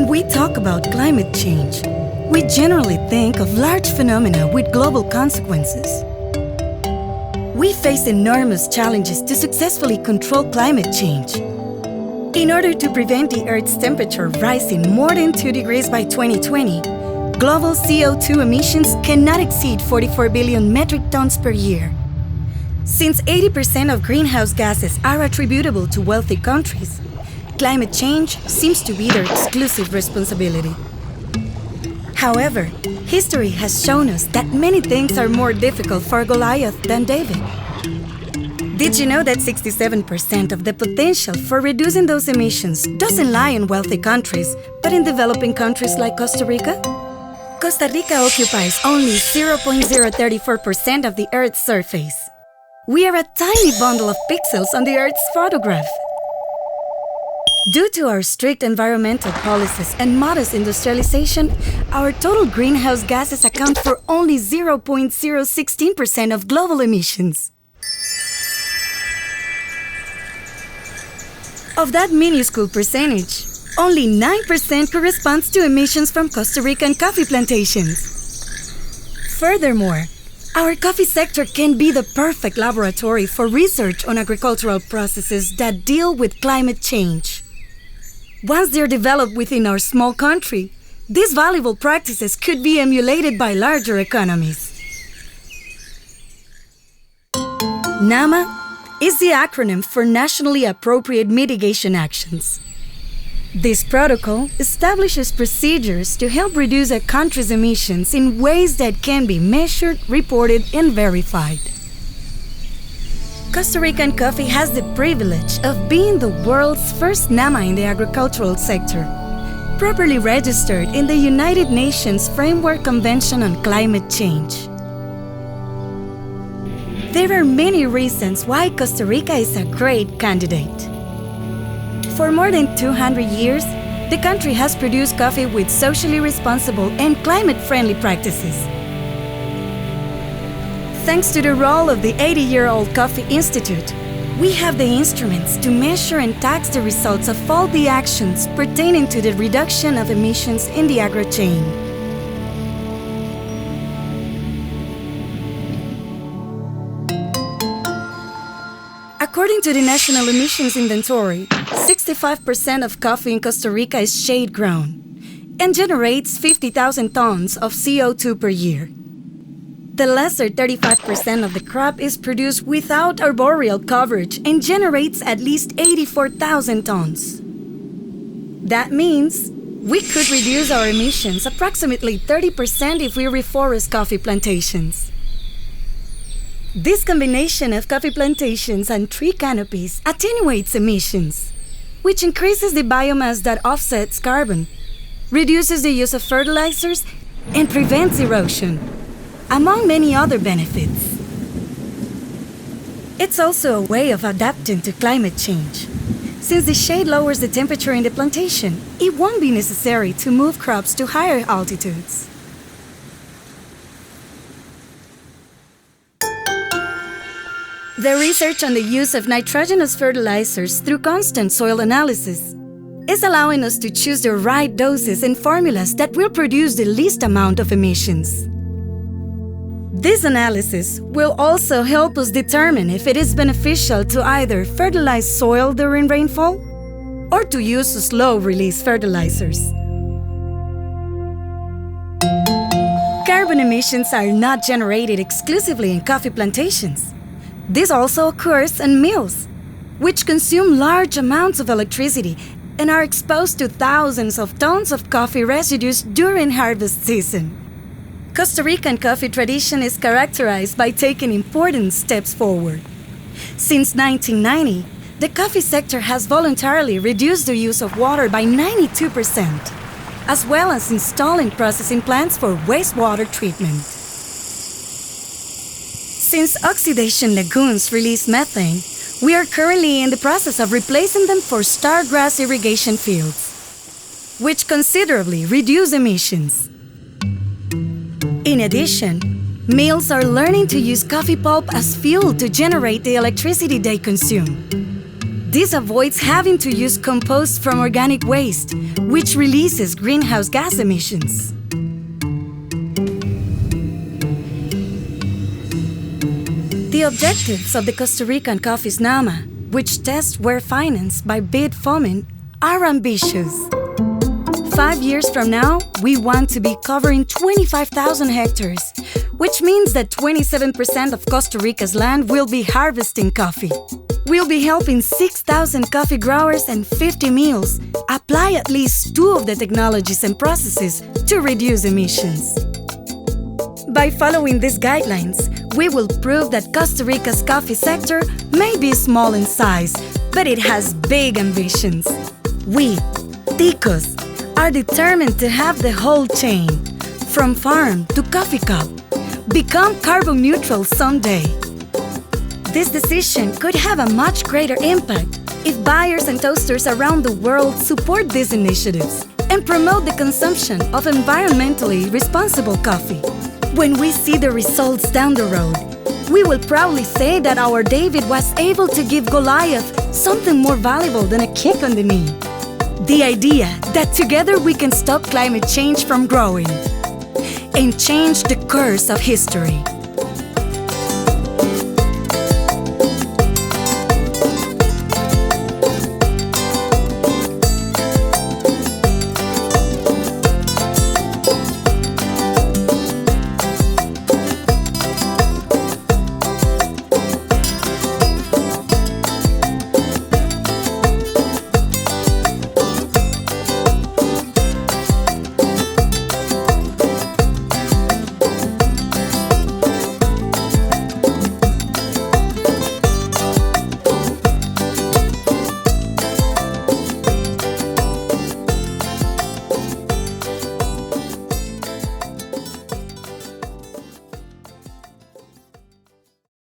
When we talk about climate change, we generally think of large phenomena with global consequences. We face enormous challenges to successfully control climate change. In order to prevent the Earth's temperature rising more than 2 degrees by 2020, global CO2 emissions cannot exceed 44 billion metric tons per year. Since 80% of greenhouse gases are attributable to wealthy countries, climate change seems to be their exclusive responsibility. However, history has shown us that many things are more difficult for Goliath than David. Did you know that 67% of the potential for reducing those emissions doesn't lie in wealthy countries, but in developing countries like Costa Rica? Costa Rica occupies only 0.034% of the Earth's surface. We are a tiny bundle of pixels on the Earth's photograph. Due to our strict environmental policies and modest industrialization, our total greenhouse gases account for only 0.016% of global emissions. Of that minuscule percentage, only 9% corresponds to emissions from Costa Rican coffee plantations. Furthermore, our coffee sector can be the perfect laboratory for research on agricultural processes that deal with climate change. Once they're developed within our small country, these valuable practices could be emulated by larger economies. NAMA is the acronym for Nationally Appropriate Mitigation Actions. This protocol establishes procedures to help reduce a country's emissions in ways that can be measured, reported, and verified. Costa Rican coffee has the privilege of being the world's first NAMA in the agricultural sector, properly registered in the United Nations Framework Convention on Climate Change. There are many reasons why Costa Rica is a great candidate. For more than 200 years, the country has produced coffee with socially responsible and climate-friendly practices. Thanks to the role of the 80-year-old Coffee Institute, we have the instruments to measure and tax the results of all the actions pertaining to the reduction of emissions in the agro-chain. According to the National Emissions Inventory, 65% of coffee in Costa Rica is shade-grown and generates 50,000 tons of CO2 per year. The lesser 35% of the crop is produced without arboreal coverage and generates at least 84,000 tons. That means we could reduce our emissions approximately 30% if we reforest coffee plantations. This combination of coffee plantations and tree canopies attenuates emissions, which increases the biomass that offsets carbon, reduces the use of fertilizers, and prevents erosion, among many other benefits. It's also a way of adapting to climate change. Since the shade lowers the temperature in the plantation, it won't be necessary to move crops to higher altitudes. The research on the use of nitrogenous fertilizers through constant soil analysis is allowing us to choose the right doses and formulas that will produce the least amount of emissions. This analysis will also help us determine if it is beneficial to either fertilize soil during rainfall or to use slow-release fertilizers. Carbon emissions are not generated exclusively in coffee plantations. This also occurs in mills, which consume large amounts of electricity and are exposed to thousands of tons of coffee residues during harvest season. Costa Rican coffee tradition is characterized by taking important steps forward. Since 1990, the coffee sector has voluntarily reduced the use of water by 92%, as well as installing processing plants for wastewater treatment. Since oxidation lagoons release methane, we are currently in the process of replacing them for stargrass irrigation fields, which considerably reduce emissions. In addition, mills are learning to use coffee pulp as fuel to generate the electricity they consume. This avoids having to use compost from organic waste, which releases greenhouse gas emissions. The objectives of the Costa Rican Coffee's NAMA, which tests were financed by Bid Foment, are ambitious. 5 years from now, we want to be covering 25,000 hectares, which means that 27% of Costa Rica's land will be harvesting coffee. We'll be helping 6,000 coffee growers and 50 mills apply at least 2 of the technologies and processes to reduce emissions. By following these guidelines, we will prove that Costa Rica's coffee sector may be small in size, but it has big ambitions. We, Ticos, are determined to have the whole chain, from farm to coffee cup, become carbon neutral someday. This decision could have a much greater impact if buyers and toasters around the world support these initiatives and promote the consumption of environmentally responsible coffee. When we see the results down the road, we will proudly say that our David was able to give Goliath something more valuable than a kick on the knee. The idea that together we can stop climate change from growing and change the course of history.